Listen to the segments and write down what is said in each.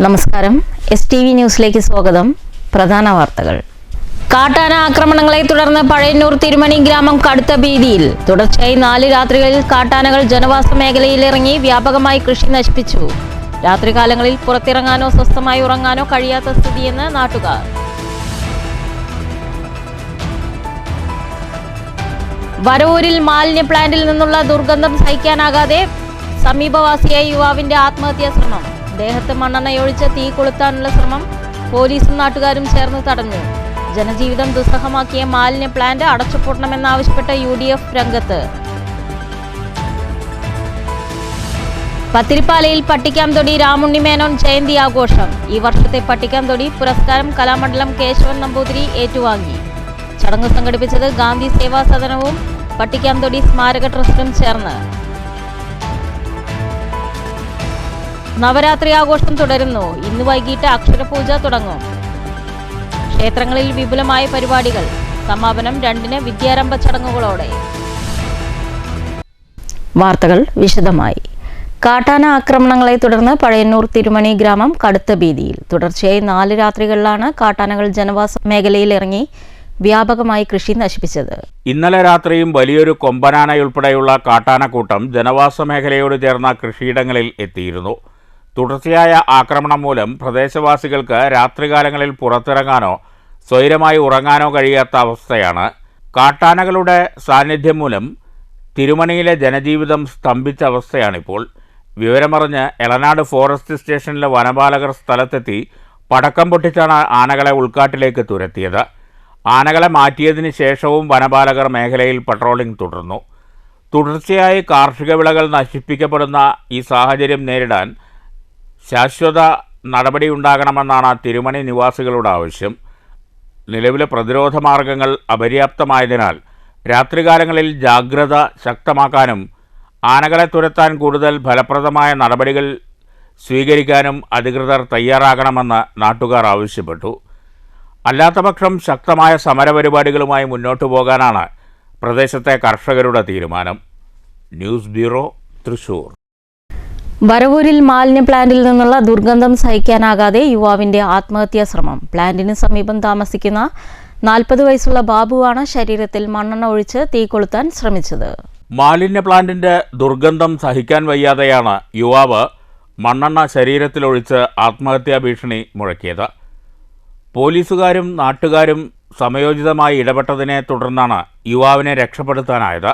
നമസ്കാരം. STV ന്യൂസിലേക്ക് സ്വാഗതം. പ്രധാന വാർത്തകൾ. കാട്ടാന ആക്രമണങ്ങളെ തുടർന്ന് പഴയന്നൂർ തിരുമണി ഗ്രാമം കടുത്ത ഭീതിയിൽ. തുടർച്ചയായി 4 രാത്രികളിൽ കാട്ടാനകൾ ജനവാസ മേഖലയിൽ ഇറങ്ങി വ്യാപകമായി കൃഷി നശിപ്പിച്ചു. രാത്രികാലങ്ങളിൽ പുറത്തിറങ്ങാനോ സ്വസ്ഥമായി ഉറങ്ങാനോ കഴിയാത്ത സ്ഥിതിയെന്ന് നാട്ടുകാർ. വരവൂരിൽ മാലിന്യ പ്ലാന്റിൽ നിന്നുള്ള ദുർഗന്ധം സഹിക്കാനാകാതെ സമീപവാസിയായ യുവാവിന്റെ ആത്മഹത്യാ ശ്രമം. ദേഹത്ത് മണ്ണെണ്ണയൊഴിച്ച് തീ കൊളുത്താനുള്ള ശ്രമം പോലീസും നാട്ടുകാരും ചേർന്ന് തടഞ്ഞു. ജനജീവിതം ദുസ്സഹമാക്കിയ മാലിന്യ പ്ലാന്റ് അടച്ചുപൂട്ടണമെന്നാവശ്യപ്പെട്ട UDF രംഗത്ത്. പത്തിരിപ്പാലയിൽ പട്ടിക്കാംതൊടി രാമുണ്ണിമേനോൻ ജയന്തി ആഘോഷം. ഈ വർഷത്തെ പട്ടിക്കാംതൊടി പുരസ്കാരം കലാമണ്ഡലം കേശവൻ നമ്പൂതിരി ഏറ്റുവാങ്ങി. ചടങ്ങ് സംഘടിപ്പിച്ചത് ഗാന്ധി സേവാ സദനവും പട്ടിക്കാംതൊടി സ്മാരക ട്രസ്റ്റും ചേർന്ന്. നവരാത്രി ആഘോഷം തുടരുന്നു. ഇന്ന് വൈകിട്ട് അക്ഷരപൂജ തുടങ്ങും. ക്ഷേത്രങ്ങളിൽ വിപുലമായ പരിപാടികൾ. സമാപനം 2-ന് വിദ്യാരംഭ ചടങ്ങുകളോടെ. വാർത്തകൾ വിശദമായി. കാട്ടാന ആക്രമണങ്ങളെ തുടർന്ന് പഴയന്നൂർ തിരുമണി ഗ്രാമം കടുത്ത ഭീതിയിൽ. തുടർച്ചയായി 4 രാത്രികളിലാണ് കാട്ടാനകൾ ജനവാസ മേഖലയിൽ ഇറങ്ങി വ്യാപകമായി കൃഷി നശിപ്പിച്ചത്. ഇന്നലെ രാത്രിയും വലിയൊരു കൊമ്പനാനയുൾപ്പെടെയുള്ള കാട്ടാനക്കൂട്ടം ജനവാസ മേഖലയോട് ചേർന്ന കൃഷിയിടങ്ങളിൽ എത്തിയിരുന്നു. തുടർച്ചയായ ആക്രമണം മൂലം പ്രദേശവാസികൾക്ക് രാത്രികാലങ്ങളിൽ പുറത്തിറങ്ങാനോ സ്വൈരമായി ഉറങ്ങാനോ കഴിയാത്ത അവസ്ഥയാണ്. കാട്ടാനകളുടെ സാന്നിധ്യം മൂലം തിരുമണിയിലെ ജനജീവിതം സ്തംഭിച്ച അവസ്ഥയാണിപ്പോൾ. വിവരമറിഞ്ഞ് എളനാട് ഫോറസ്റ്റ് സ്റ്റേഷനിലെ വനപാലകർ സ്ഥലത്തെത്തി പടക്കം പൊട്ടിച്ചാണ് ആനകളെ ഉൾക്കാട്ടിലേക്ക് തുരത്തിയത്. ആനകളെ മാറ്റിയതിന് ശേഷവും വനപാലകർ മേഖലയിൽ പട്രോളിംഗ് തുടർന്നു. തുടർച്ചയായി കാർഷിക വിളകൾ നശിപ്പിക്കപ്പെടുന്ന ഈ സാഹചര്യം നേരിടാൻ ശാശ്വത നടപടിയുണ്ടാകണമെന്നാണ് തിരുമണി നിവാസികളുടെ ആവശ്യം. നിലവിലെ പ്രതിരോധ മാർഗങ്ങൾ അപര്യാപ്തമായതിനാൽ രാത്രികാലങ്ങളിൽ ജാഗ്രത ശക്തമാക്കാനും ആനകളെ തുരത്താൻ കൂടുതൽ ഫലപ്രദമായ നടപടികൾ സ്വീകരിക്കാനും അധികൃതർ തയ്യാറാകണമെന്ന് നാട്ടുകാർ ആവശ്യപ്പെട്ടു. അല്ലാത്തപക്ഷം ശക്തമായ സമരപരിപാടികളുമായി മുന്നോട്ടു പോകാനാണ് പ്രദേശത്തെ കർഷകരുടെ തീരുമാനം. News bureau, Thrissur. വരവൂരിൽ മാലിന്യ പ്ലാന്റിൽ നിന്നുള്ള ദുർഗന്ധം സഹിക്കാനാകാതെ യുവാവിന്റെ ആത്മഹത്യാ ശ്രമം. പ്ലാന്റിന് സമീപം താമസിക്കുന്ന 40 വയസ്സുള്ള ബാബുവാണ് ശരീരത്തിൽ മണ്ണെണ്ണ ഒഴിച്ച് തീ കൊളുത്താൻ ശ്രമിച്ചത്. മാലിന്യ പ്ലാന്റിന്റെ ദുർഗന്ധം സഹിക്കാൻ വയ്യാതെയാണ് യുവാവ് മണ്ണെണ്ണ ശരീരത്തിലൊഴിച്ച് ആത്മഹത്യാ ഭീഷണി മുഴക്കിയത്. പോലീസുകാരും നാട്ടുകാരും സമയോചിതമായി ഇടപെട്ടതിനെ തുടർന്നാണ് യുവാവിനെ രക്ഷപ്പെടുത്താനായത്.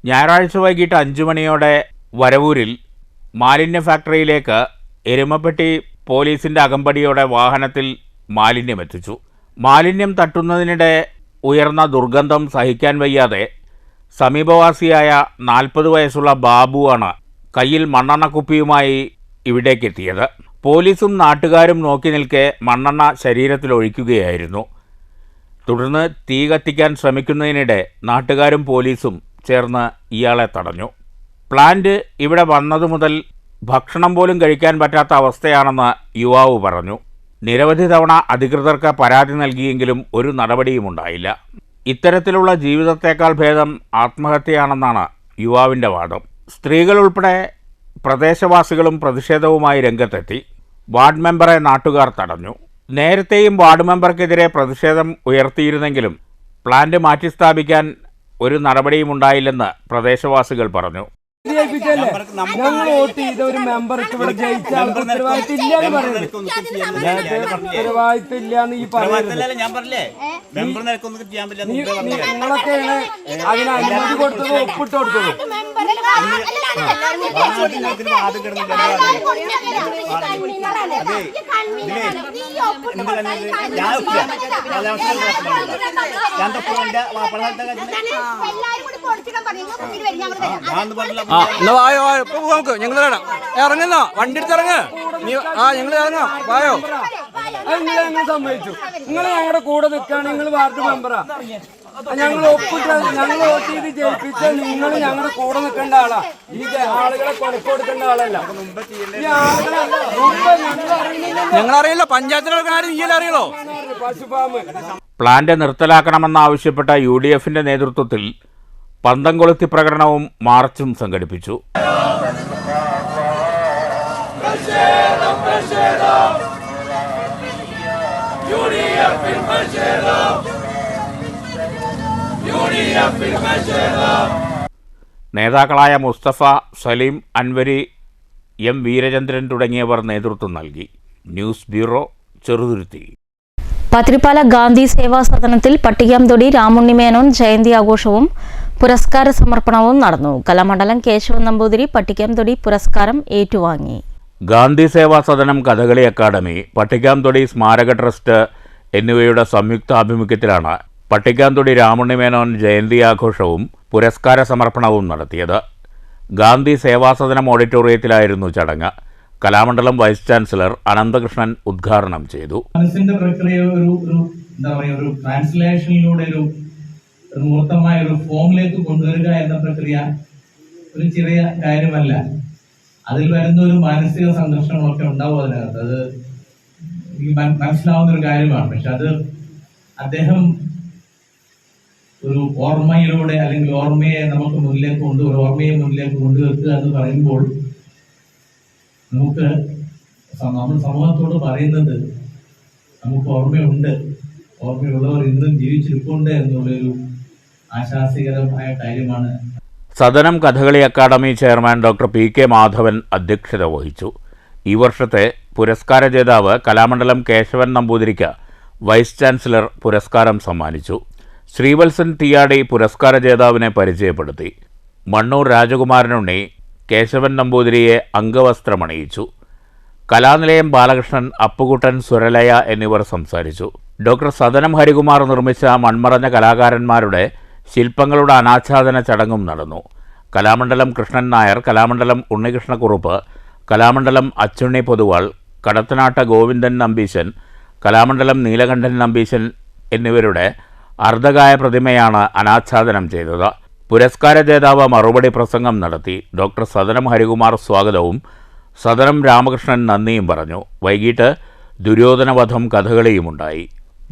ഞായറാഴ്ച വൈകിട്ട് 5 മണിയോടെ വരവൂരിൽ മാലിന്യ ഫാക്ടറിയിലേക്ക് എരുമപ്പെട്ടി പോലീസിന്റെ അകമ്പടിയോടെ വാഹനത്തിൽ മാലിന്യമെത്തിച്ചു. മാലിന്യം തട്ടുന്നതിനിടെ ഉയർന്ന ദുർഗന്ധം സഹിക്കാൻ വയ്യാതെ സമീപവാസിയായ 40 വയസ്സുള്ള ബാബുവാണ് കയ്യിൽ മണ്ണെണ്ണ കുപ്പിയുമായി ഇവിടേക്കെത്തിയത്. പോലീസും നാട്ടുകാരും നോക്കി നിൽക്കെ മണ്ണെണ്ണ ശരീരത്തിലൊഴിക്കുകയായിരുന്നു. തുടർന്ന് തീ കത്തിക്കാൻ ശ്രമിക്കുന്നതിനിടെ നാട്ടുകാരും പോലീസും ചേർന്ന് ഇയാളെ തടഞ്ഞു. പ്ലാന്റ് ഇവിടെ വന്നതു മുതൽ ഭക്ഷണം പോലും കഴിക്കാൻ പറ്റാത്ത അവസ്ഥയാണെന്ന് യുവാവ് പറഞ്ഞു. നിരവധി തവണ അധികൃതർക്ക് പരാതി നൽകിയെങ്കിലും ഒരു നടപടിയുമുണ്ടായില്ല. ഇത്തരത്തിലുള്ള ജീവിതത്തേക്കാൾ ഭേദം ആത്മഹത്യയാണെന്നാണ് യുവാവിൻ്റെ വാദം. സ്ത്രീകൾ ഉൾപ്പെടെ പ്രദേശവാസികളും പ്രതിഷേധവുമായി രംഗത്തെത്തി. വാർഡ് മെമ്പറെ നാട്ടുകാർ തടഞ്ഞു. നേരത്തെയും വാർഡ് മെമ്പർക്കെതിരെ പ്രതിഷേധം ഉയർത്തിയിരുന്നെങ്കിലും പ്ലാന്റ് മാറ്റിസ്ഥാപിക്കാൻ ഒരു നടപടിയുമുണ്ടായില്ലെന്ന് പ്രദേശവാസികൾ പറഞ്ഞു. ഞങ്ങൾ വോട്ട് ചെയ്ത ഒരു മെമ്പർക്ക് ഇവിടെ ജയിച്ച ഉത്തരവാദിത്തം ഇല്ലാന്ന് പറയുന്നത്. ഉത്തരവാദിത്തം ഇല്ലാന്ന് ഈ പറയുന്നത് നിങ്ങളൊക്കെയാണ് അതിന് അനുമതി കൊടുത്തത്, ഒപ്പിട്ട് കൊടുത്തത്. ഞങ്ങൾ ഇറങ്ങുന്ന വണ്ടി എടുത്ത് ഇറങ്ങ ഞങ്ങൾ ഇറങ്ങാം വായോ. അത് നിങ്ങൾ സമ്മതിച്ചു. നിങ്ങൾ ഞങ്ങളുടെ കൂടെ നിൽക്കുകയാണ്. നിങ്ങൾ വാർഡ് മെമ്പറാ. ഞങ്ങൾ ഒപ്പിട്ട് ഞങ്ങൾ വോട്ട് ചെയ്ത് ജയിപ്പിച്ച നിങ്ങൾ ഞങ്ങളുടെ കൂടെ നിൽക്കേണ്ട ആളാ. ഈ ആളുകളെ കൊടുക്കേണ്ട ആളല്ല. ഈ ആളുകളെ മുമ്പ് ഞങ്ങളറിയില്ല, പഞ്ചായത്തിലെ കാര്യം നീയല്ലേ അറിയുള്ളൂ. പശുഫാമ് പ്ലാന്റ് നിർത്തലാക്കണമെന്നാവശ്യപ്പെട്ട UDFന്റെ നേതൃത്വത്തിൽ പന്തം കൊളുത്തി പ്രകടനവും മാർച്ചും സംഘടിപ്പിച്ചു. നേതാക്കളായ മുസ്തഫ, സലീം, അൻവരി, M. വീരചന്ദ്രൻ തുടങ്ങിയവർ നേതൃത്വം നൽകി. News bureau, Cheruthuruthy. പത്തിരിപ്പാല ഗാന്ധി സേവാ സദനത്തിൽ പട്ടികാംതൊടി രാമുണ്ണി മേനോൻ ജയന്തി ആഘോഷവും പുരസ്കാര സമർപ്പണവും നടന്നു. കലാമണ്ഡലം കേശവൻ നമ്പൂതിരി പട്ടികാംതൊടി പുരസ്കാരം ഏറ്റുവാങ്ങി. ഗാന്ധി സേവാ സദനം, കഥകളി അക്കാദമി, പട്ടികാംതൊടി സ്മാരക ട്രസ്റ്റ് എന്നിവയുടെ സംയുക്താഭിമുഖ്യത്തിലാണ് പട്ടികാംതൊടി രാമുണ്ണി മേനോൻ ജയന്തി ആഘോഷവും പുരസ്കാര സമർപ്പണവും നടത്തിയത്. ഗാന്ധി സേവാസദനം ഓഡിറ്റോറിയത്തിലായിരുന്നു ചടങ്ങ്. കലാമണ്ഡലം വൈസ് ചാൻസലർ അനന്തകൃഷ്ണൻ ഉദ്ഘാടനം ചെയ്തു. മനസ്സിന്റെ പ്രക്രിയ ഒരു ട്രാൻസ്ലേഷനിലൂടെ ഒരു മൂർത്തമായ ഒരു ഫോമിലേക്ക് കൊണ്ടുവരിക എന്ന പ്രക്രിയ ഒരു ചെറിയ കാര്യമല്ല. അതിൽ വരുന്ന ഒരു മാനസിക സംഘർഷങ്ങളൊക്കെ ഉണ്ടാവും അതിനകത്ത്. അത് മനസ്സിലാവുന്ന ഒരു കാര്യമാണ്. പക്ഷെ അത് അദ്ദേഹം ഒരു ഓർമ്മയിലൂടെ അല്ലെങ്കിൽ ഓർമ്മയെ നമുക്ക് മുന്നിലേക്ക് ഓർമ്മയെ മുന്നിലേക്ക് കൊണ്ടുവെക്കുക എന്ന് പറയുമ്പോൾ നമ്മൾ സമൂഹത്തോട് പറയുന്നത് നമുക്ക് ഓർമ്മയുണ്ട്, ഓർമ്മയുള്ളവർ ഇന്നും ജീവിച്ചിരിപ്പുണ്ട് എന്നുള്ളൊരു ആശാസ്യകരമായ കാര്യമാണ്. Sadanam Kathakali academy chairman doctor P.K. Madhavan അധ്യക്ഷത വഹിച്ചു. ഈ വർഷത്തെ പുരസ്കാര ജേതാവ് കലാമണ്ഡലം കേശവൻ നമ്പൂതിരിക്ക് വൈസ് ചാൻസലർ പുരസ്കാരം സമ്മാനിച്ചു. ശ്രീവത്സൻ ടിയാടി പുരസ്കാര ജേതാവിനെ പരിചയപ്പെടുത്തി. മണ്ണൂർ രാജകുമാരനുണ്ണി കേശവൻ നമ്പൂതിരിയെ അംഗവസ്ത്രമണിയിച്ചു. കലാനിലയം ബാലകൃഷ്ണൻ, അപ്പുകുട്ടൻ, സുരലയ എന്നിവർ സംസാരിച്ചു. ഡോക്ടർ സദനം ഹരികുമാർ നിർമ്മിച്ച മൺമറഞ്ഞ കലാകാരന്മാരുടെ ശില്പങ്ങളുടെ അനാച്ഛാദന ചടങ്ങും നടന്നു. കലാമണ്ഡലം കൃഷ്ണൻ നായർ, കലാമണ്ഡലം ഉണ്ണികൃഷ്ണക്കുറുപ്പ്, കലാമണ്ഡലം അച്ചുണ്ണി പൊതുവാൾ, കടത്തനാട്ട ഗോവിന്ദൻ നമ്പീശൻ, കലാമണ്ഡലം നീലകണ്ഠൻ നമ്പീശൻ എന്നിവരുടെ അർദ്ധകായ പ്രതിമയാണ് അനാച്ഛാദനം ചെയ്തത്. പുരസ്കാര ജേതാവ് മറുപടി പ്രസംഗം നടത്തി. ഡോക്ടർ സദനം ഹരികുമാർ സ്വാഗതവും സദനം രാമകൃഷ്ണൻ നന്ദിയും പറഞ്ഞു. വൈകിട്ട് ദുര്യോധനവധം കഥകളിയുമുണ്ടായി.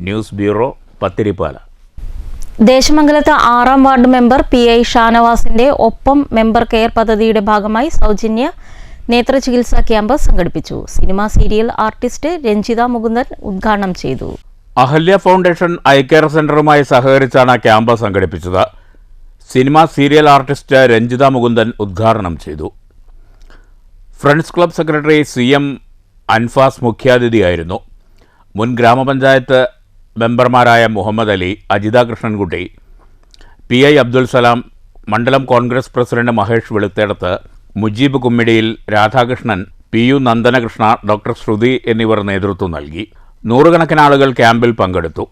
News bureau, Pathirippala. ദേശമംഗലത്ത് 6-ാം വാർഡ് മെമ്പർ PI ഷാനവാസിന്റെ ഒപ്പം മെമ്പർ കെയർ പദ്ധതിയുടെ ഭാഗമായി സൗജന്യ നേത്രചികിത്സാ ക്യാമ്പ് സംഘടിപ്പിച്ചു. Cinema serial artist Ranjitha Mukundan ഉദ്ഘാടനം ചെയ്തു. അഹല്യ ഫൗണ്ടേഷൻ ഐ കെയർ സെന്ററുമായി സഹകരിച്ചാണ് ക്യാമ്പ് സംഘടിപ്പിച്ചത്. Cinema serial artist Ranjitha Mukundan ഉദ്ഘാടനം ചെയ്തു. Friends club secretary CM Anfas മുഖ്യാതിഥിയായിരുന്നു. മുൻ ഗ്രാമപഞ്ചായത്ത് മെമ്പർമാരായ മുഹമ്മദ് അലി, അജിത കൃഷ്ണൻകുട്ടി, PI അബ്ദുൽ സലാം, മണ്ഡലം Congress president Mahesh Veluthedath, Mujeeb Kummidiyil, Radhakrishnan, PU Nandanakrishna, doctor Shruthi എന്നിവർ നേതൃത്വം നൽകി. നൂറുകണക്കിന് ആളുകൾ ക്യാമ്പിൽ പങ്കെടുത്തു.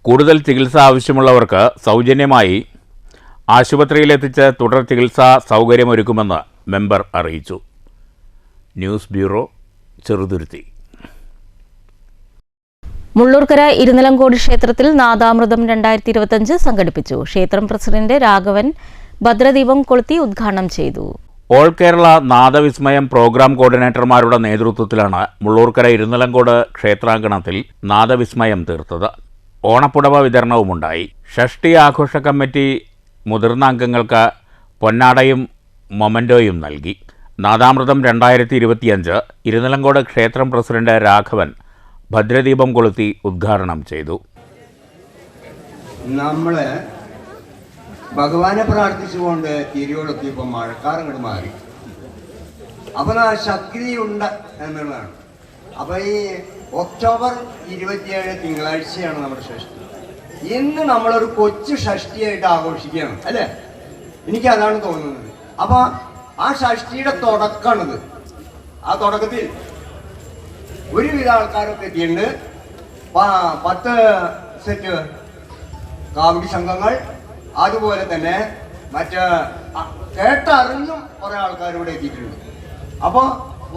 കൂടുതൽ ചികിത്സ ആവശ്യമുള്ളവർക്ക് സൗജന്യമായി ആശുപത്രിയിലെത്തിച്ച് തുടർ ചികിത്സാ സൗകര്യമൊരുക്കുമെന്ന് മെമ്പർ അറിയിച്ചു. News bureau, Cheruthuruthy. മുള്ളൂർക്കര ഇരുനിലങ്കോട് ക്ഷേത്രത്തിൽ നാദാമൃതം 2025 സംഘടിപ്പിച്ചു. ക്ഷേത്രം പ്രസിഡന്റ് രാഘവൻ ഭദ്രദീപം കൊളുത്തി ഉദ്ഘാടനം ചെയ്തു. ഓൾ കേരള നാദവിസ്മയം പ്രോഗ്രാം കോർഡിനേറ്റർമാരുടെ നേതൃത്വത്തിലാണ് മുള്ളൂർക്കര ഇരുനിലങ്കോട് ക്ഷേത്രാങ്കണത്തിൽ നാദവിസ്മയം തീർത്തത്. ഓണപ്പുടവ വിതരണവുമുണ്ടായി. ഷഷ്ടി ആഘോഷ കമ്മിറ്റി മുതിർന്ന അംഗങ്ങൾക്ക് പൊന്നാടയും മൊമൻറ്റോയും നൽകി. നാദാമൃതം 2025 ഇരുനിലങ്കോട് ക്ഷേത്രം പ്രസിഡന്റ് രാഘവൻ ഭദ്രദീപം കൊളുത്തി ഉദ്ഘാടനം ചെയ്തു. നമ്മള് ഭഗവാനെ പ്രാർത്ഥിച്ചുകൊണ്ട് തിരികൊളുത്തിയപ്പോൾ മഴക്കാറങ്ങോട്ട് മാറി. അപ്പം ശക്തിയുണ്ട് എന്നുള്ളതാണ്. അപ്പം ഈ ഒക്ടോബർ 27 തിങ്കളാഴ്ചയാണ് നമ്മുടെ ഷഷ്ടി. ഇന്ന് നമ്മളൊരു കൊച്ചു ഷഷ്ടിയായിട്ട് ആഘോഷിക്കുകയാണ്, അല്ലേ? എനിക്കതാണ് തോന്നുന്നത്. അപ്പം ആ ഷഷ്ടിയുടെ തുടക്കമാണിത്. ആ തുടക്കത്തിൽ ഒരുവിധ ആൾക്കാരൊക്കെ എത്തിയിട്ടുണ്ട്. 10 സെറ്റ് കാവടി സംഘങ്ങൾ, അതുപോലെ തന്നെ കേട്ടറിഞ്ഞും കുറെ ആൾക്കാർ ഇവിടെ എത്തിയിട്ടുണ്ട്. അപ്പോൾ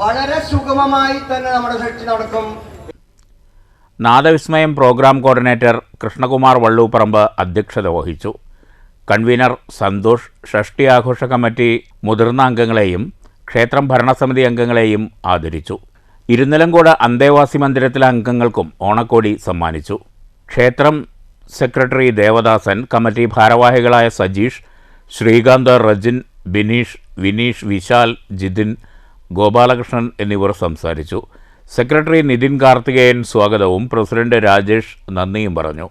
വളരെ സുഗമമായി തന്നെ നമ്മുടെ ഷഷ്ടി നടക്കും. നാദവിസ്മയം പ്രോഗ്രാം കോർഡിനേറ്റർ കൃഷ്ണകുമാർ വള്ളൂപ്പറമ്പ് അധ്യക്ഷത വഹിച്ചു. കൺവീനർ സന്തോഷ് ഷഷ്ടി ആഘോഷ കമ്മിറ്റി മുതിർന്ന അംഗങ്ങളെയും ക്ഷേത്രം ഭരണസമിതി അംഗങ്ങളെയും ആദരിച്ചു. ഇരുനിലങ്കോട് അന്തേവാസി മന്ദിരത്തിലെ അംഗങ്ങൾക്കും ഓണക്കോടി സമ്മാനിച്ചു. ക്ഷേത്രം സെക്രട്ടറി ദേവദാസൻ, കമ്മിറ്റി ഭാരവാഹികളായ സജീഷ്, ശ്രീകാന്ത്, റജിൻ, ബിനീഷ്, വിനീഷ്, വിശാൽ, ജിതിൻ, ഗോപാലകൃഷ്ണൻ എന്നിവർ സംസാരിച്ചു. സെക്രട്ടറി നിതിൻ കാർത്തികേയൻ സ്വാഗതവും പ്രസിഡന്റ് രാജേഷ് നന്ദിയും പറഞ്ഞു.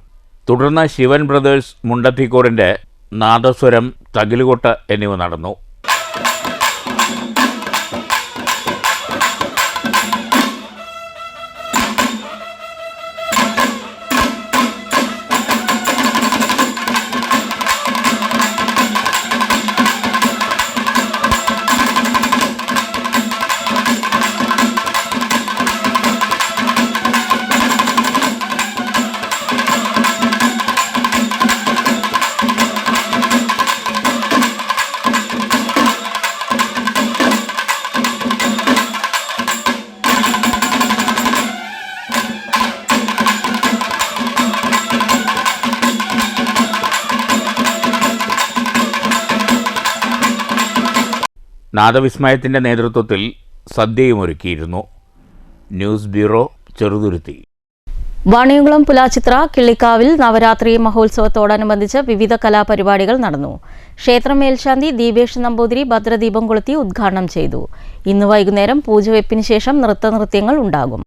തുടർന്ന് ശിവൻ ബ്രദേഴ്സ് മുണ്ടത്തിക്കോടിൻ്റെ നാദസ്വരം, തകിലുകൊട്ട് എന്നിവ നടന്നു. നാദവിസ്മയത്തിൻ്റെ നേതൃത്വത്തിൽ സദ്യയുമൊരുക്കിയിരുന്നു. News bureau, Cheruthuruthy. വാണിയംകുളം പുലാച്ചിത്ര കിള്ളിക്കാവിൽ നവരാത്രി മഹോത്സവത്തോടനുബന്ധിച്ച് വിവിധ കലാപരിപാടികൾ നടന്നു. ക്ഷേത്രം മേൽശാന്തി ദീപേഷ് നമ്പൂതിരി ഭദ്രദീപം കൊളുത്തി ഉദ്ഘാടനം ചെയ്തു. ഇന്ന് വൈകുന്നേരം പൂജവെപ്പിന് ശേഷം നൃത്തനൃത്യങ്ങൾ ഉണ്ടാകും.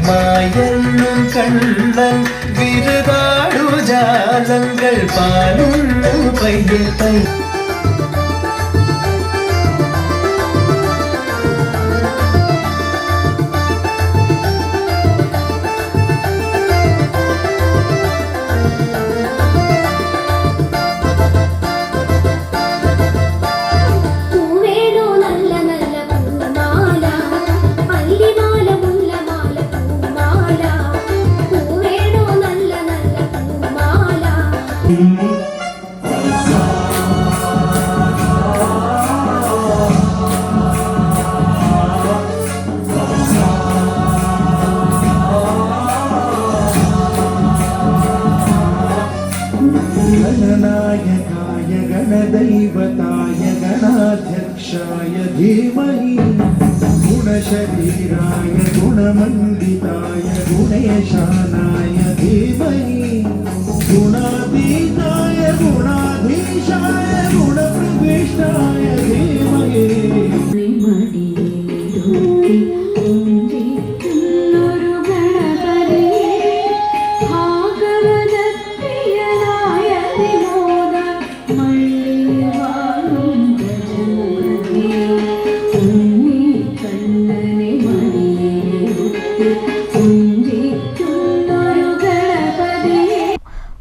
മായന്നും കണ്ണൻ വിരുതാടു ജാലങ്ങൾ പാലുന്നു പയ്യെ പൈ गणनायकाय गणदैवताय गणाध्यक्षाय धीमहि गुणशरीराय गुणमण्डिताय गुणेशानाय धीमहि गुणातीताय गुणाधीशाय गुणप्रविष्टाय धीमहि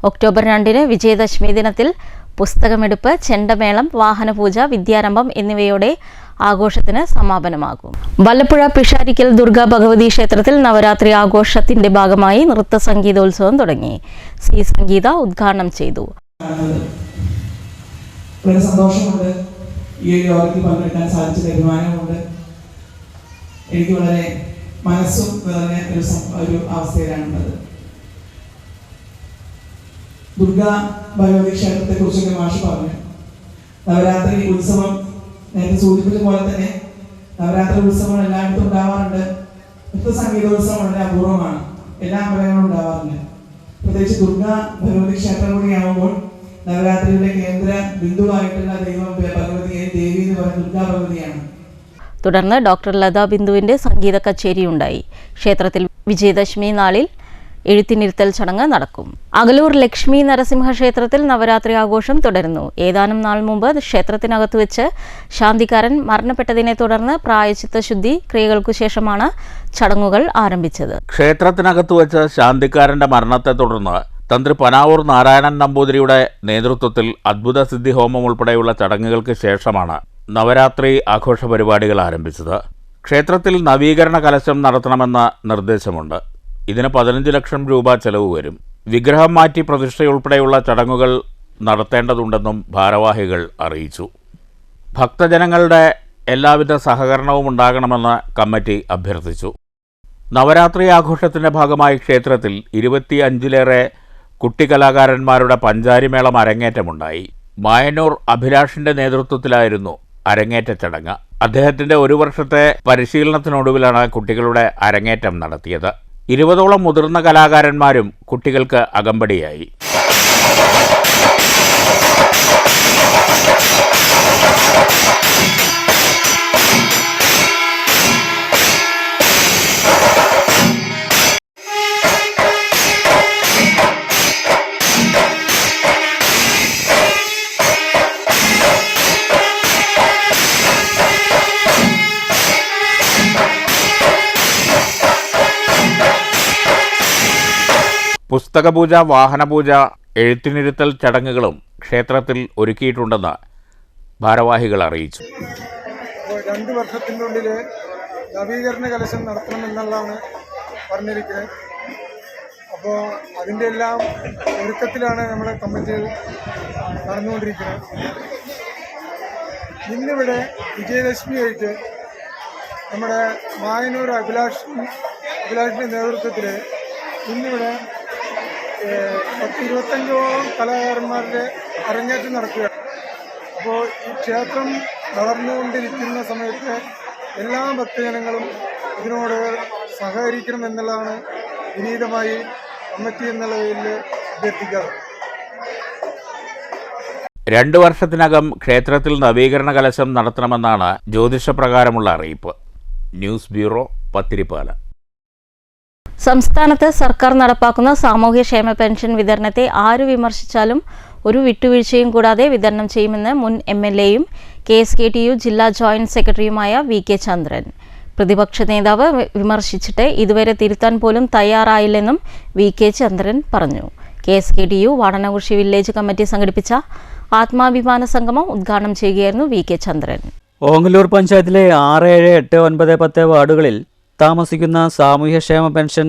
ഒക്ടോബർ 2 വിജയദശമി ദിനത്തിൽ പുസ്തകമെടുപ്പ്, ചെണ്ടമേളം, വാഹനപൂജ, വിദ്യാരംഭം എന്നിവയോടെ ആഘോഷത്തിന് സമാപനമാകും. വല്ലപ്പുഴ പിഷാരിക്കൽ ദുർഗാ ഭഗവതി ക്ഷേത്രത്തിൽ നവരാത്രി ആഘോഷത്തിന്റെ ഭാഗമായി നൃത്ത സംഗീതോത്സവം തുടങ്ങി. സി സംഗീത ഉദ്ഘാടനം ചെയ്തു. വളരെ സന്തോഷമുണ്ട്. ഈ ഒരു യോഗത്തിൽ പങ്കെടുക്കാൻ സാധിച്ച അഭിമാനമുണ്ട്. എനിക്ക് വളരെ മനസ്സും നിറഞ്ഞ ഒരു അവസ്ഥയിലാണുള്ളത്. ദുർഗാ ഭഗവതി ക്ഷേത്രത്തെ കുറിച്ചൊക്കെ മാഷ് പറഞ്ഞു. നവരാത്രി ഉത്സവം നേരത്തെ സൂചിപ്പിച്ച പോലെ തന്നെ നവരാത്രി ഉത്സവം എല്ലായിടത്തും ഉണ്ടാവാറുണ്ട്. നൃത്ത സംഗീതോത്സവം വളരെ അപൂർവമാണ്. എല്ലാ അമ്പലങ്ങളും ഉണ്ടാവാറില്ല. പ്രത്യേകിച്ച് ദുർഗാ ഭഗവതി ക്ഷേത്രം കൂടിയാകുമ്പോൾ നവരാത്രിയുടെ കേന്ദ്ര ബിന്ദുവായിട്ടുള്ള ദൈവം ഭഗവതി ദേവി എന്ന് പറയുന്ന ദുർഗാ ഭഗവതിയാണ്. തുടർന്ന് ഡോക്ടർ ലതാ ബിന്ദുവിന്റെ സംഗീത കച്ചേരിയുണ്ടായി. ക്ഷേത്രത്തിൽ വിജയദശമി നാളിൽ എഴുത്തിനിരുത്തൽ ചടങ്ങ് നടക്കും. അകലൂർ ലക്ഷ്മി നരസിംഹ ക്ഷേത്രത്തിൽ നവരാത്രി ആഘോഷം തുടരുന്നു. ഏതാനും നാൾ മുമ്പ് ക്ഷേത്രത്തിനകത്ത് വെച്ച് ശാന്തിക്കാരൻ മരണപ്പെട്ടതിനെ തുടർന്ന് പ്രായശ്ചിത്ത ശുദ്ധി ക്രിയകൾക്കു ശേഷമാണ് ചടങ്ങുകൾ ആരംഭിച്ചത്. ക്ഷേത്രത്തിനകത്ത് വെച്ച് ശാന്തിക്കാരന്റെ മരണത്തെ തുടർന്ന് തന്ത്രി പനാവൂർ നാരായണൻ നമ്പൂതിരിയുടെ നേതൃത്വത്തിൽ അദ്ഭുത സിദ്ധി ഹോമം ഉൾപ്പെടെയുള്ള ചടങ്ങുകൾക്ക് ശേഷമാണ് നവരാത്രി ആഘോഷ പരിപാടികൾ ആരംഭിച്ചത്. ക്ഷേത്രത്തിൽ നവീകരണ കലശം നടത്തണമെന്ന നിർദ്ദേശമുണ്ട്. ഇതിന് 15 ലക്ഷം രൂപ ചെലവ് വരും. വിഗ്രഹം മാറ്റി പ്രതിഷ്ഠയുൾപ്പെടെയുള്ള ചടങ്ങുകൾ നടത്തേണ്ടതുണ്ടെന്നും ഭാരവാഹികൾ അറിയിച്ചു. ഭക്തജനങ്ങളുടെ എല്ലാവിധ സഹകരണവും ഉണ്ടാകണമെന്ന് കമ്മിറ്റി അഭ്യർത്ഥിച്ചു. നവരാത്രി ആഘോഷത്തിൻ്റെ ഭാഗമായി ക്ഷേത്രത്തിൽ 25-ലേറെ കുട്ടിക്കലാകാരന്മാരുടെ പഞ്ചാരിമേളം അരങ്ങേറ്റമുണ്ടായി. മായന്നൂർ അഭിലാഷിന്റെ നേതൃത്വത്തിലായിരുന്നു അരങ്ങേറ്റ ചടങ്ങ്. അദ്ദേഹത്തിന്റെ 1 വർഷത്തെ പരിശീലനത്തിനൊടുവിലാണ് കുട്ടികളുടെ അരങ്ങേറ്റം നടത്തിയത്. 20ഓളം മുതിർന്ന കലാകാരന്മാരും കുട്ടികൾക്ക് അകമ്പടിയായി. പുസ്തകപൂജ, വാഹനപൂജ, എഴുത്തിനിരുത്തൽ ചടങ്ങുകളും ക്ഷേത്രത്തിൽ ഒരുക്കിയിട്ടുണ്ടെന്ന് ഭാരവാഹികൾ അറിയിച്ചു. 2 വർഷത്തിൻ്റെ ഉള്ളിൽ നവീകരണ കലശം നടത്തണമെന്നുള്ളതാണ് പറഞ്ഞിരിക്കുന്നത്. അപ്പോൾ അതിൻ്റെ എല്ലാം ഒരുക്കത്തിലാണ് നമ്മുടെ കമ്മിറ്റികൾ നടന്നുകൊണ്ടിരിക്കുന്നത്. ഇന്നിവിടെ വിജയദശമിയായിട്ട് നമ്മുടെ മായന്നൂർ അഭിലാഷിൻ്റെ നേതൃത്വത്തിൽ ഇന്നിവിടെ 10-25ഓളം കലാകാരന്മാരുടെ അരങ്ങേറ്റം നടക്കുകയാണ്. അപ്പോൾ ഈ ക്ഷേത്രം വളർന്നുകൊണ്ടിരിക്കുന്ന സമയത്ത് എല്ലാ ഭക്തജനങ്ങളും ഇതിനോട് സഹകരിക്കണം എന്നുള്ളതാണ് വിനീതമായി കമ്മിറ്റി എന്നുള്ള പേരിൽ അഭ്യർത്ഥിക്കാറ്. 2 വർഷത്തിനകം ക്ഷേത്രത്തിൽ നവീകരണ കലശം നടത്തണമെന്നാണ് ജ്യോതിഷപ്രകാരമുള്ള അറിയിപ്പ്. News bureau, Pathirippala. സംസ്ഥാനത്ത് സർക്കാർ നടപ്പാക്കുന്ന സാമൂഹ്യക്ഷേമ പെൻഷൻ വിതരണത്തെ ആര് വിമർശിച്ചാലും ഒരു വിട്ടുവീഴ്ചയും കൂടാതെ വിതരണം ചെയ്യുമെന്ന് മുൻ MLAയും KSKTU ജില്ലാ ജോയിന്റ് സെക്രട്ടറിയുമായ VK ചന്ദ്രൻ. പ്രതിപക്ഷ നേതാവ് വിമർശിച്ചിട്ട് ഇതുവരെ തിരുത്താൻ പോലും തയ്യാറായില്ലെന്നും VK ചന്ദ്രൻ പറഞ്ഞു. KSKTU വാടനകുറിശി വില്ലേജ് കമ്മിറ്റി സംഘടിപ്പിച്ച ആത്മാഭിമാന സംഗമം ഉദ്ഘാടനം ചെയ്യുകയായിരുന്നു VK ചന്ദ്രൻ. ഓങ്ങല്ലൂർ പഞ്ചായത്തിലെ 6, 7, 8, 9, 10 വാർഡുകളിൽ താമസിക്കുന്ന സാമൂഹ്യക്ഷേമ പെൻഷൻ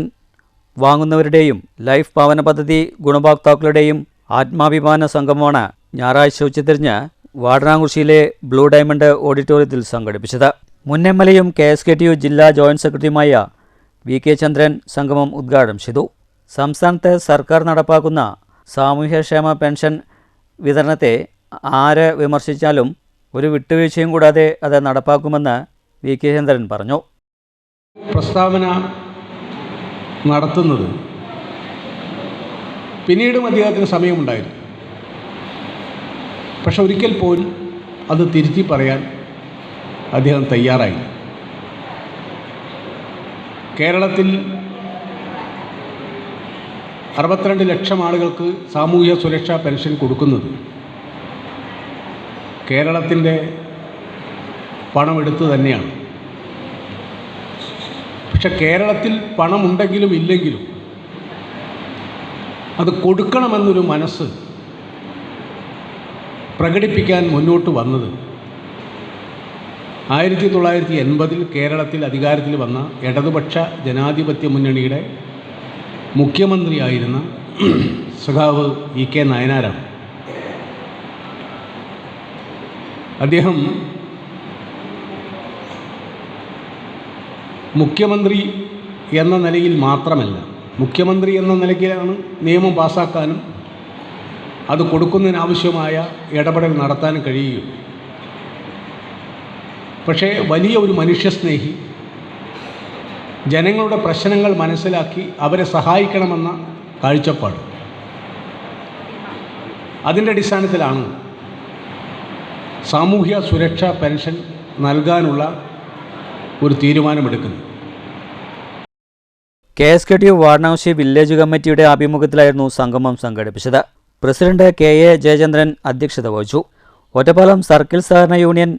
വാങ്ങുന്നവരുടെയും ലൈഫ് ഭവന പദ്ധതി ഗുണഭോക്താക്കളുടെയും ആത്മാഭിമാന സംഗമമാണ് ഞായറാഴ്ച ഉച്ചതിരിഞ്ഞ് വാടനാകുറിശിയിലെ ബ്ലൂ ഡയമണ്ട് ഓഡിറ്റോറിയത്തിൽ സംഘടിപ്പിച്ചത്. മുൻ MLAയും KSKTU ജില്ലാ ജോയിന്റ് സെക്രട്ടറിയുമായ VK ചന്ദ്രൻ സംഗമം ഉദ്ഘാടനം ചെയ്തു. സംസ്ഥാനത്ത് സർക്കാർ നടപ്പാക്കുന്ന സാമൂഹ്യക്ഷേമ പെൻഷൻ വിതരണത്തെ ആര് വിമർശിച്ചാലും ഒരു വിട്ടുവീഴ്ചയും കൂടാതെ അത് നടപ്പാക്കുമെന്ന് VK ചന്ദ്രൻ പറഞ്ഞു. പ്രസ്താവന നടത്തുന്നത് പിന്നീടും അദ്ദേഹത്തിന് സമയമുണ്ടായിരുന്നു. പക്ഷെ ഒരിക്കൽ പോലും അത് തിരുത്തി പറയാൻ അദ്ദേഹം തയ്യാറായി. കേരളത്തിൽ 62 ലക്ഷം ആളുകൾക്ക് സാമൂഹ്യ സുരക്ഷാ പെൻഷൻ കൊടുക്കുന്നത് കേരളത്തിൻ്റെ പണമെടുത്ത് തന്നെയാണ്. പക്ഷെ കേരളത്തിൽ പണമുണ്ടെങ്കിലും ഇല്ലെങ്കിലും അത് കൊടുക്കണമെന്നൊരു മനസ്സ് പ്രകടിപ്പിക്കാൻ മുന്നോട്ട് വന്നത് 1980 കേരളത്തിൽ അധികാരത്തിൽ വന്ന ഇടതുപക്ഷ ജനാധിപത്യ മുന്നണിയുടെ മുഖ്യമന്ത്രിയായിരുന്ന സഖാവ് EK നായനാരാണ്. അദ്ദേഹം മുഖ്യമന്ത്രി എന്ന നിലയിൽ മാത്രമല്ല, മുഖ്യമന്ത്രി എന്ന നിലയ്ക്കാണ് നിയമം പാസ്സാക്കാനും അത് കൊടുക്കുന്നതിനാവശ്യമായ ഇടപെടൽ നടത്താനും കഴിയുകയുള്ളൂ. പക്ഷേ വലിയ ഒരു മനുഷ്യസ്നേഹി, ജനങ്ങളുടെ പ്രശ്നങ്ങൾ മനസ്സിലാക്കി അവരെ സഹായിക്കണമെന്ന കാഴ്ചപ്പാട്. അതിൻ്റെ അടിസ്ഥാനത്തിലാണ് സാമൂഹ്യ സുരക്ഷാ പെൻഷൻ നൽകാനുള്ള ഒരു തീരുമാനമെടുക്കുന്നത്. KSKTU വാരണാസി വില്ലേജ് കമ്മിറ്റിയുടെ ആഭിമുഖ്യത്തിലായിരുന്നു സംഗമം സംഘടിപ്പിച്ചത്. പ്രസിഡന്റ് KA ജയചന്ദ്രൻ അധ്യക്ഷത വഹിച്ചു. ഒറ്റപ്പാലം സർക്കിൾ സഹകരണ union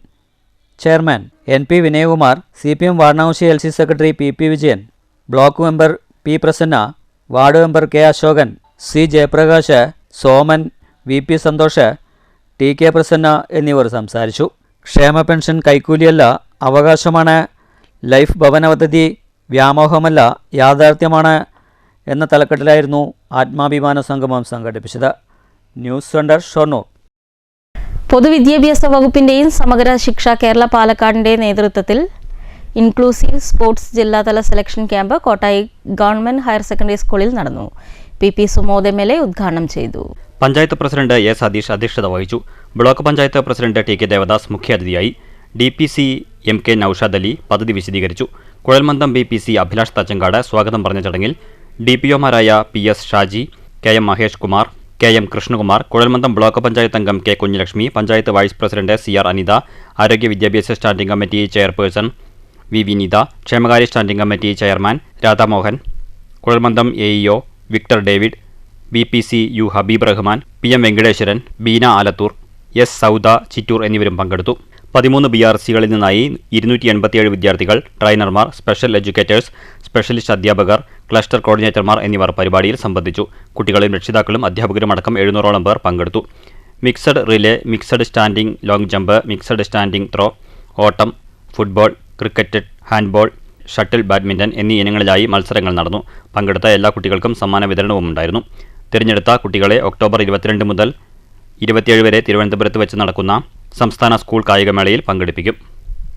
chairman NP Vinayakumar, CPM Varanasi LC secretary PP Vijayan, block member P Prasanna, ward member K Ashokan, C Jayaprakash, Soman, VP Santhosh, TK Prasanna എന്നിവർ സംസാരിച്ചു. ക്ഷേമ പെൻഷൻ കൈക്കൂലിയല്ല, അവകാശമാണ്. ലൈഫ് ഭവന പദ്ധതി വ്യാമോഹമല്ല, യാഥാർത്ഥ്യമാണ് എന്ന തലക്കെട്ടിലായിരുന്നു ആത്മാഭിമാന സംഗമം സംഘടിപ്പിച്ചത്. News centre, Shoranur. പൊതുവിദ്യാഭ്യാസ വകുപ്പിന്റെയും സമഗ്ര ശിക്ഷ കേരള പാലക്കാടിന്റെ നേതൃത്വത്തിൽ ഇൻക്ലൂസീവ് സ്പോർട്സ് ജില്ലാതല selection camp Kottayi government higher secondary സ്കൂളിൽ നടന്നു. PP സുമോദ് MLA ഉദ്ഘാടനം ചെയ്തു. പഞ്ചായത്ത് പ്രസിഡന്റ് A സതീഷ് അധ്യക്ഷത വഹിച്ചു. Block panchayat president TK Devadas മുഖ്യാതിഥിയായി. DPC MK നൌഷാദ് അലി പദ്ധതി വിശദീകരിച്ചു. കുഴൽമന്ദം BPC അഭിലാഷ് തച്ചങ്കാട് സ്വാഗതം പറഞ്ഞ ചടങ്ങിൽ DPOമാരായ PS Shaji, KM Mahesh Kumar, KM Krishnakumar, കുഴൽമന്ദം ബ്ലോക്ക് പഞ്ചായത്ത് അംഗം K Kunjalakshmi, panchayat vice president CR Anitha, ആരോഗ്യ വിദ്യാഭ്യാസ standing committee chairperson V Vineetha, ക്ഷേമകാര്യ സ്റ്റാൻഡിംഗ് കമ്മിറ്റി ചെയർമാൻ രാധാമോഹൻ, കുഴൽമന്ദം AEO Victor David, BPC U Habeeb Rahman, PM Venkateswaran, Beena Alathur, S Sauda Chittur എന്നിവരും പങ്കെടുത്തു. 13 BRCകളിൽ നിന്നായി 287 വിദ്യാർത്ഥികൾ, ട്രെയിനർമാർ, സ്പെഷ്യൽ എഡ്യൂക്കേറ്റേഴ്സ്, സ്പെഷ്യലിസ്റ്റ് അധ്യാപകർ, ക്ലസ്റ്റർ കോർഡിനേറ്റർമാർ എന്നിവർ പരിപാടിയിൽ സംബന്ധിച്ചു. കുട്ടികളും രക്ഷിതാക്കളും അധ്യാപകരും അടക്കം 700ഓളം പേർ പങ്കെടുത്തു. Mixed relay, mixed standing long jump, mixed standing throw, ഓട്ടം, football, cricket, handball, shuttle, badminton എന്നീ ഇനങ്ങളിലായി മത്സരങ്ങൾ നടന്നു. പങ്കെടുത്ത എല്ലാ കുട്ടികൾക്കും സമ്മാന വിതരണവും ഉണ്ടായിരുന്നു. തിരഞ്ഞെടുത്ത കുട്ടികളെ ഒക്ടോബർ 22 മുതൽ 27 വരെ തിരുവനന്തപുരത്ത് വെച്ച് നടക്കുന്ന സംസ്ഥാന സ്കൂൾ കായികമേളയിൽ പങ്കെടുപ്പിക്കും.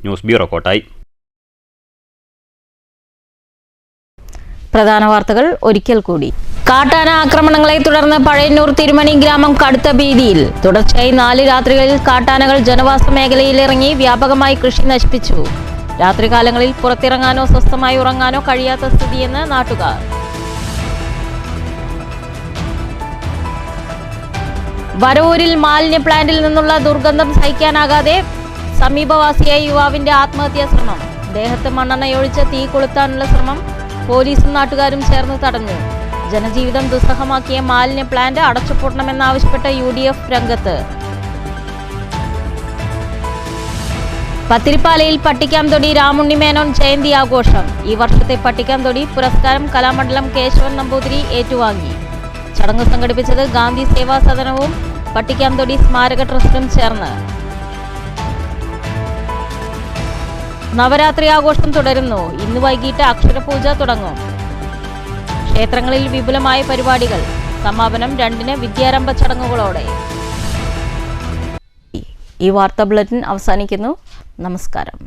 News bureau, Kottayi. പ്രധാന വാർത്തകൾ ഒരിക്കൽ കൂടി. കാട്ടാന ആക്രമണങ്ങളെ തുടർന്ന് പഴയന്നൂർ തിരുമണി ഗ്രാമം കടുത്ത ഭീതിയിൽ. തുടർച്ചയായി 4 രാത്രികളിൽ കാട്ടാനകൾ ജനവാസ മേഖലയിൽ ഇറങ്ങി വ്യാപകമായി കൃഷി നശിപ്പിച്ചു. രാത്രികാലങ്ങളിൽ പുറത്തിറങ്ങാനോ സ്വസ്ഥമായി ഉറങ്ങാനോ കഴിയാത്ത സ്ഥിതിയെന്ന് നാട്ടുകാർ. വരവൂരിൽ മാലിന്യ പ്ലാന്റിൽ നിന്നുള്ള ദുർഗന്ധം സഹിക്കാനാകാതെ സമീപവാസിയായ യുവാവിന്റെ ആത്മഹത്യാ ശ്രമം. ദേഹത്ത് മണ്ണെണ്ണയൊഴിച്ച് തീ കൊളുത്താനുള്ള ശ്രമം പോലീസും നാട്ടുകാരും ചേർന്ന് തടഞ്ഞു. ജനജീവിതം ദുസ്സഹമാക്കിയ മാലിന്യ പ്ലാന്റ് അടച്ചുപൂട്ടണമെന്നാവശ്യപ്പെട്ട UDF രംഗത്ത്. പത്തിരിപ്പാലയിൽ പട്ടിക്കാംതൊടി രാമുണ്ണി മേനോൻ ജയന്തി ആഘോഷം. ഈ വർഷത്തെ പട്ടിക്കാംതൊടി പുരസ്കാരം കലാമണ്ഡലം കേശവൻ നമ്പൂതിരി ഏറ്റുവാങ്ങി. ചടങ്ങ് സംഘടിപ്പിച്ചത് ഗാന്ധി സേവാ സദനവും പട്ടിക്കാംതൊടി സ്മാരക ട്രസ്റ്റും ചേർന്ന്. നവരാത്രി ആഘോഷം തുടരുന്നു. ഇന്ന് വൈകിട്ട് അക്ഷരപൂജ തുടങ്ങും. ക്ഷേത്രങ്ങളിൽ വിപുലമായ പരിപാടികൾ. സമാപനം 2-ന് വിദ്യാരംഭ ചടങ്ങുകളോടെ. ഈ വാർത്താ ബുള്ളറ്റിൻ അവസാനിക്കുന്നു. നമസ്കാരം.